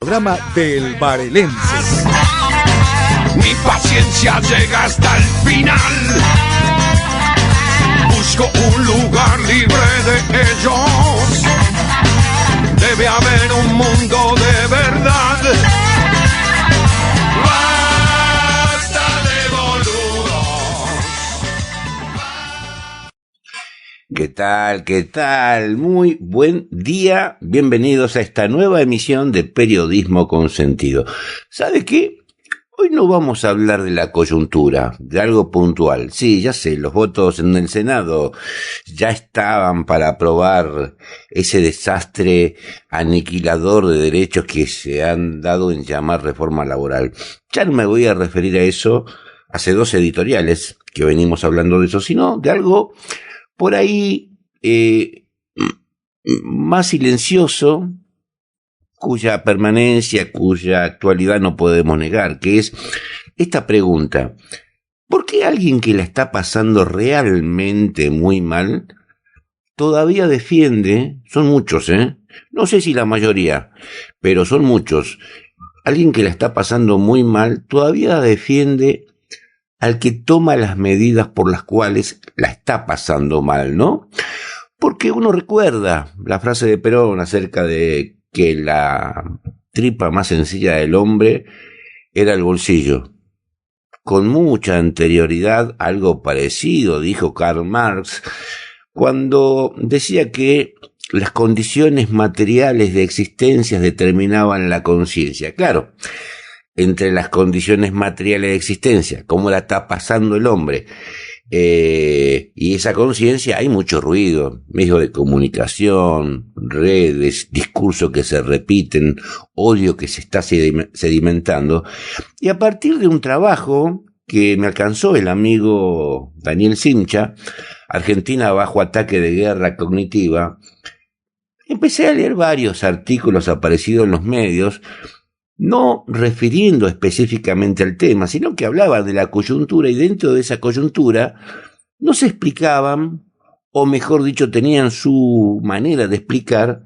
programa del Barelense. Mi paciencia llega hasta el final. Busco un lugar libre de ellos. Debe haber un mundo de verdad. Basta de boludos. ¿Qué tal? ¿Qué tal? Muy buen día. Bienvenidos a esta nueva emisión de Periodismo con Sentido. ¿Sabe qué? Hoy no vamos a hablar de la coyuntura, de algo puntual. Sí, ya sé, los votos en el Senado ya estaban para aprobar ese desastre aniquilador de derechos que se han dado en llamar reforma laboral. Ya no me voy a referir a eso, hace 2 editoriales que venimos hablando de eso, sino de algo por ahí más silencioso, cuya permanencia, cuya actualidad no podemos negar, que es esta pregunta: ¿por qué alguien que la está pasando realmente muy mal todavía defiende? Son muchos, no sé si la mayoría, pero son muchos. Alguien que la está pasando muy mal todavía defiende al que toma las medidas por las cuales la está pasando mal, ¿no? Porque uno recuerda la frase de Perón acerca de que la tripa más sencilla del hombre era el bolsillo. Con mucha anterioridad, algo parecido dijo Karl Marx cuando decía que las condiciones materiales de existencia determinaban la conciencia. Claro, entre las condiciones materiales de existencia, cómo la está pasando el hombre, y esa conciencia, hay mucho ruido, medios de comunicación, redes, discursos que se repiten, odio que se está sedimentando, y a partir de un trabajo que me alcanzó el amigo Daniel Simcha, Argentina bajo ataque de guerra cognitiva, empecé a leer varios artículos aparecidos en los medios, no refiriendo específicamente al tema, sino que hablaban de la coyuntura, y dentro de esa coyuntura no se explicaban, o mejor dicho, tenían su manera de explicar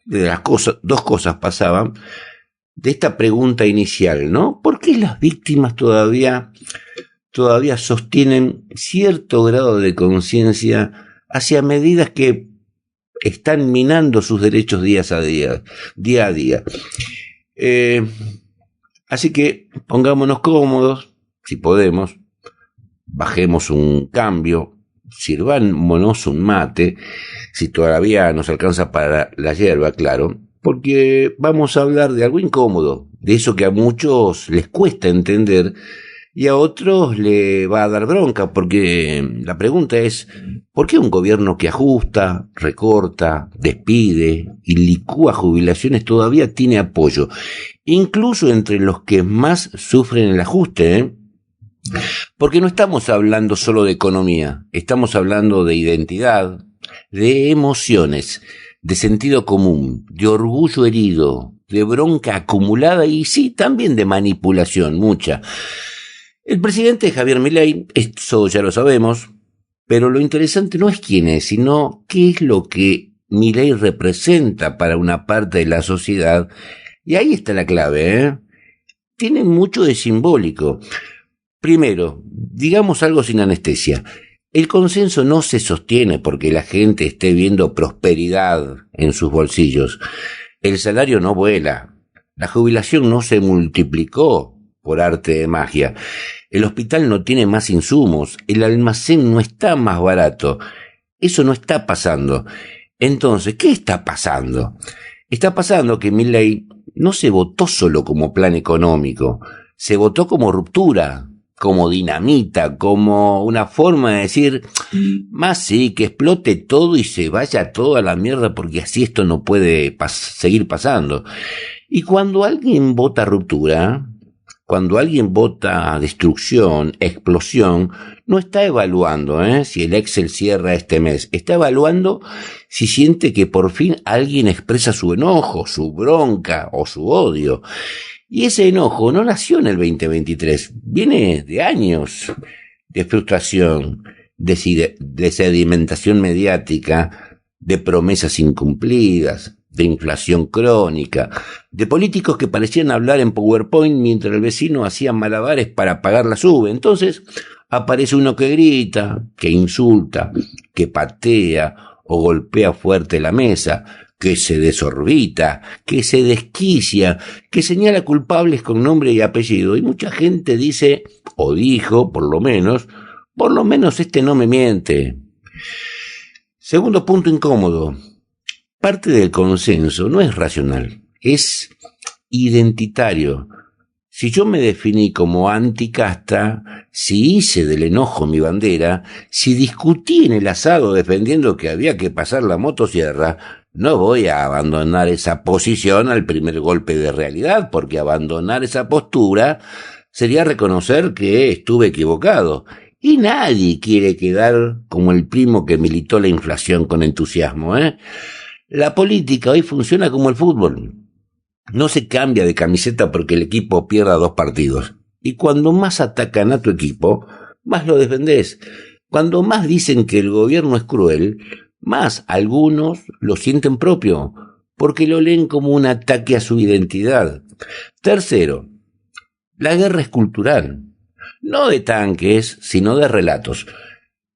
de las cosas. 2 cosas pasaban de esta pregunta inicial, ¿no? ¿Por qué las víctimas todavía sostienen cierto grado de conciencia hacia medidas que están minando sus derechos día a día? Así que pongámonos cómodos, si podemos, bajemos un cambio, sirvámonos un mate, si todavía nos alcanza para la yerba, claro, porque vamos a hablar de algo incómodo, de eso que a muchos les cuesta entender y a otros le va a dar bronca, porque la pregunta es: ¿por qué un gobierno que ajusta, recorta, despide y licúa jubilaciones todavía tiene apoyo, incluso entre los que más sufren el ajuste? Porque no estamos hablando solo de economía, estamos hablando de identidad, de emociones, de sentido común, de orgullo herido, de bronca acumulada y sí, también de manipulación, mucha. El presidente Javier Milei, eso ya lo sabemos, pero lo interesante no es quién es, sino qué es lo que Milei representa para una parte de la sociedad. Y ahí está la clave, Tiene mucho de simbólico. Primero, digamos algo sin anestesia. El consenso no se sostiene porque la gente esté viendo prosperidad en sus bolsillos. El salario no vuela. La jubilación no se multiplicó por arte de magia. El hospital no tiene más insumos. El almacén no está más barato. Eso no está pasando. Entonces, ¿qué está pasando? Está pasando que Milei no se votó solo como plan económico. Se votó como ruptura, como dinamita, como una forma de decir: más sí, que explote todo y se vaya todo a la mierda, porque así esto no puede seguir pasando. Y cuando alguien vota ruptura, cuando alguien vota destrucción, explosión, no está evaluando si el Excel cierra este mes. Está evaluando si siente que por fin alguien expresa su enojo, su bronca o su odio. Y ese enojo no nació en el 2023, viene de años de frustración, de sedimentación mediática, de promesas incumplidas, de inflación crónica, de políticos que parecían hablar en PowerPoint mientras el vecino hacía malabares para pagar la sube. Entonces aparece uno que grita, que insulta, que patea o golpea fuerte la mesa, que se desorbita, que se desquicia, que señala culpables con nombre y apellido. Y mucha gente dice, o dijo, por lo menos este no me miente. Segundo punto incómodo. Parte del consenso no es racional, es identitario. Si yo me definí como anticasta, si hice del enojo mi bandera, si discutí en el asado defendiendo que había que pasar la motosierra, no voy a abandonar esa posición al primer golpe de realidad, porque abandonar esa postura sería reconocer que estuve equivocado. Y nadie quiere quedar como el primo que militó la inflación con entusiasmo, ¿eh? La política hoy funciona como el fútbol. No se cambia de camiseta porque el equipo pierda 2 partidos. Y cuando más atacan a tu equipo, más lo defendés. Cuando más dicen que el gobierno es cruel, más algunos lo sienten propio, porque lo leen como un ataque a su identidad. Tercero, la guerra es cultural. No de tanques, sino de relatos.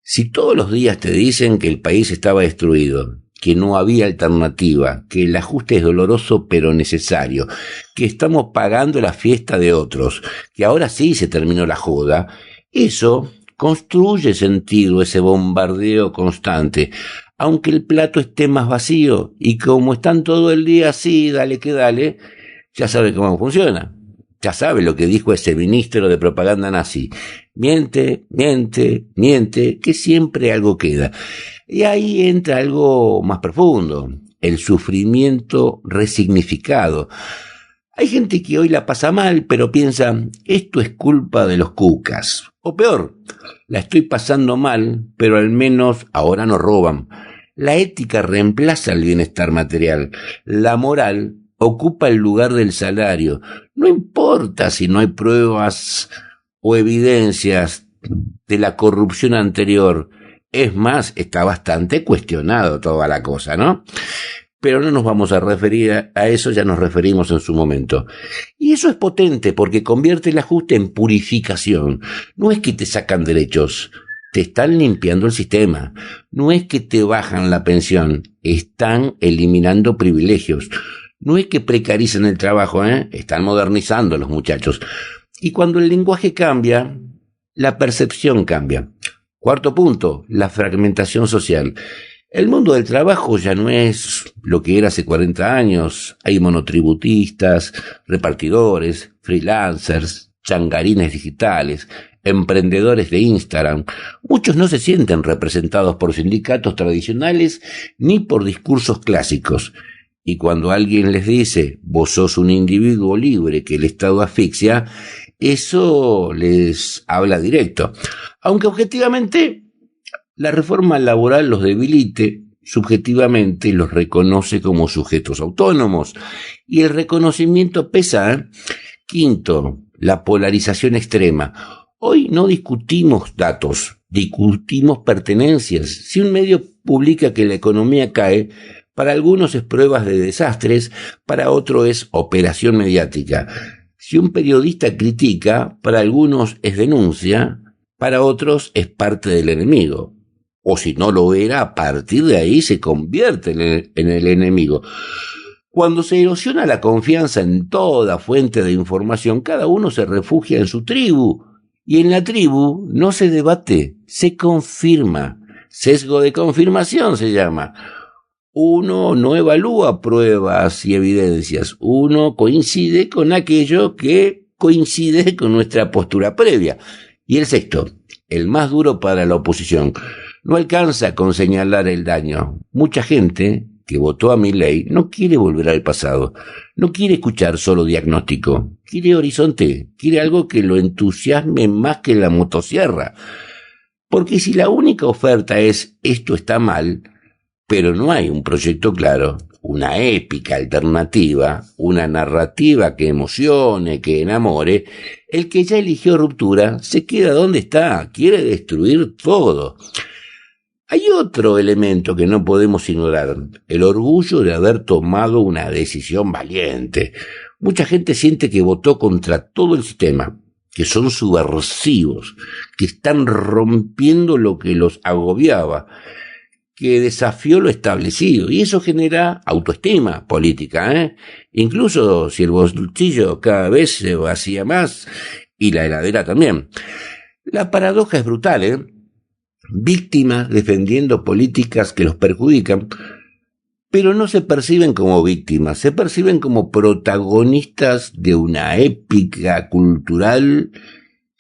Si todos los días te dicen que el país estaba destruido, que no había alternativa, que el ajuste es doloroso pero necesario, que estamos pagando la fiesta de otros, que ahora sí se terminó la joda, eso construye sentido, ese bombardeo constante, aunque el plato esté más vacío, y como están todo el día así, dale que dale, ya sabe cómo funciona. Ya sabe lo que dijo ese ministro de propaganda nazi. Miente, miente, miente, que siempre algo queda. Y ahí entra algo más profundo, el sufrimiento resignificado. Hay gente que hoy la pasa mal, pero piensa, esto es culpa de los cucas. O peor, la estoy pasando mal, pero al menos ahora no roban. La ética reemplaza el bienestar material. La moral ocupa el lugar del salario. No importa si no hay pruebas o evidencias de la corrupción anterior. Es más, está bastante cuestionado toda la cosa, ¿no? Pero no nos vamos a referir a eso, ya nos referimos en su momento. Y eso es potente porque convierte el ajuste en purificación. No es que te sacan derechos, te están limpiando el sistema. No es que te bajan la pensión, están eliminando privilegios. No es que precaricen el trabajo, están modernizando a los muchachos. Y cuando el lenguaje cambia, la percepción cambia. Cuarto punto, la fragmentación social. El mundo del trabajo ya no es lo que era hace 40 años. Hay monotributistas, repartidores, freelancers, changarines digitales, emprendedores de Instagram. Muchos no se sienten representados por sindicatos tradicionales ni por discursos clásicos. Y cuando alguien les dice, vos sos un individuo libre que el Estado asfixia, eso les habla directo. Aunque objetivamente la reforma laboral los debilite, subjetivamente los reconoce como sujetos autónomos. Y el reconocimiento pesa. Quinto, la polarización extrema. Hoy no discutimos datos, discutimos pertenencias. Si un medio publica que la economía cae, para algunos es pruebas de desastres, para otros es operación mediática. Si un periodista critica, para algunos es denuncia, para otros es parte del enemigo. O si no lo era, a partir de ahí se convierte en el enemigo. Cuando se erosiona la confianza en toda fuente de información, cada uno se refugia en su tribu. Y en la tribu no se debate, se confirma. Sesgo de confirmación se llama. Uno no evalúa pruebas y evidencias, uno coincide con aquello que coincide con nuestra postura previa. Y el sexto, el más duro para la oposición, no alcanza con señalar el daño. Mucha gente que votó a Milei no quiere volver al pasado, no quiere escuchar solo diagnóstico, quiere horizonte, quiere algo que lo entusiasme más que la motosierra. Porque si la única oferta es esto está mal, pero no hay un proyecto claro, una épica alternativa, una narrativa que emocione, que enamore, el que ya eligió ruptura se queda donde está, quiere destruir todo. Hay otro elemento que no podemos ignorar, el orgullo de haber tomado una decisión valiente. Mucha gente siente que votó contra todo el sistema, que son subversivos, que están rompiendo lo que los agobiaba, que desafió lo establecido, y eso genera autoestima política, incluso si el bolsillo cada vez se vacía más y la heladera también. La paradoja es brutal, víctimas defendiendo políticas que los perjudican, pero no se perciben como víctimas, se perciben como protagonistas de una épica cultural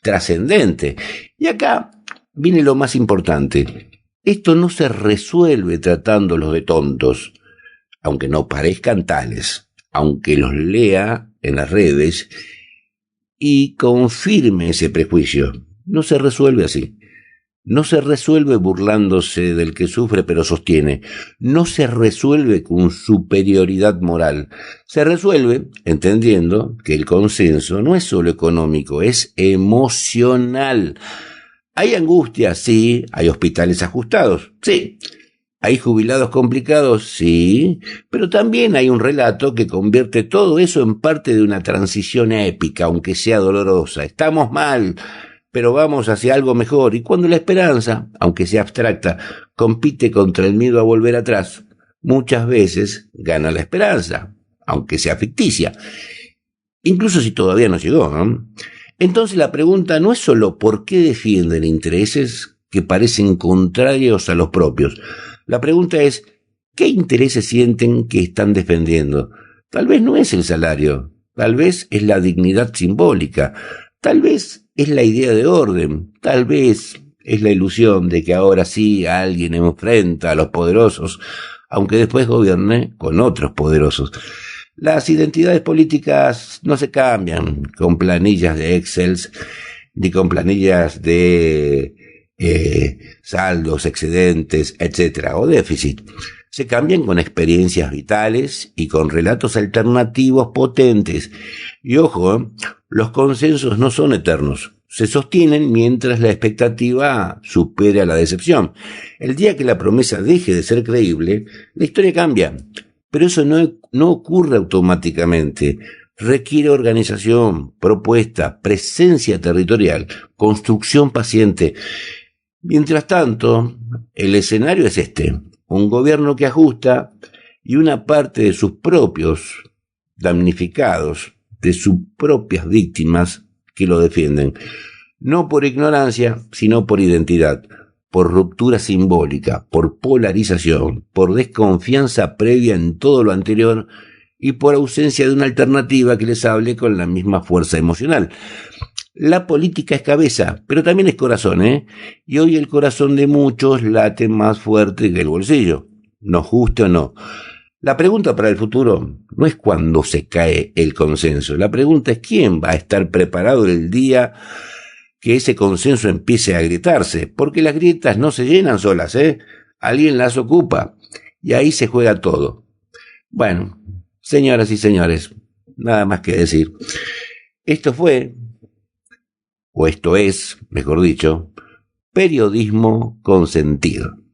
trascendente. Y acá viene lo más importante. Esto no se resuelve tratándolos de tontos, aunque no parezcan tales, aunque los lea en las redes y confirme ese prejuicio. No se resuelve así. No se resuelve burlándose del que sufre pero sostiene. No se resuelve con superioridad moral. Se resuelve entendiendo que el consenso no es solo económico, es emocional. Hay angustia, sí. Hay hospitales ajustados, sí. Hay jubilados complicados, sí. Pero también hay un relato que convierte todo eso en parte de una transición épica, aunque sea dolorosa. Estamos mal, pero vamos hacia algo mejor. Y cuando la esperanza, aunque sea abstracta, compite contra el miedo a volver atrás, muchas veces gana la esperanza, aunque sea ficticia, incluso si todavía no llegó, ¿no? Entonces la pregunta no es solo por qué defienden intereses que parecen contrarios a los propios. La pregunta es, ¿qué intereses sienten que están defendiendo? Tal vez no es el salario, tal vez es la dignidad simbólica, tal vez es la idea de orden, tal vez es la ilusión de que ahora sí alguien enfrenta a los poderosos, aunque después gobierne con otros poderosos. Las identidades políticas no se cambian con planillas de Excel, ni con planillas de saldos, excedentes, etcétera, o déficit. Se cambian con experiencias vitales y con relatos alternativos potentes. Y ojo, los consensos no son eternos. Se sostienen mientras la expectativa supera la decepción. El día que la promesa deje de ser creíble, la historia cambia. Pero eso no ocurre automáticamente. Requiere organización, propuesta, presencia territorial, construcción paciente. Mientras tanto, el escenario es este: un gobierno que ajusta y una parte de sus propios damnificados, de sus propias víctimas que lo defienden. No por ignorancia, sino por identidad, por ruptura simbólica, por polarización, por desconfianza previa en todo lo anterior y por ausencia de una alternativa que les hable con la misma fuerza emocional. La política es cabeza, pero también es corazón, Y hoy el corazón de muchos late más fuerte que el bolsillo, nos guste o no. La pregunta para el futuro no es cuándo se cae el consenso, la pregunta es quién va a estar preparado el día que ese consenso empiece a agrietarse, porque las grietas no se llenan solas, Alguien las ocupa, y ahí se juega todo. Bueno, señoras y señores, nada más que decir. Esto es, mejor dicho, periodismo con sentido.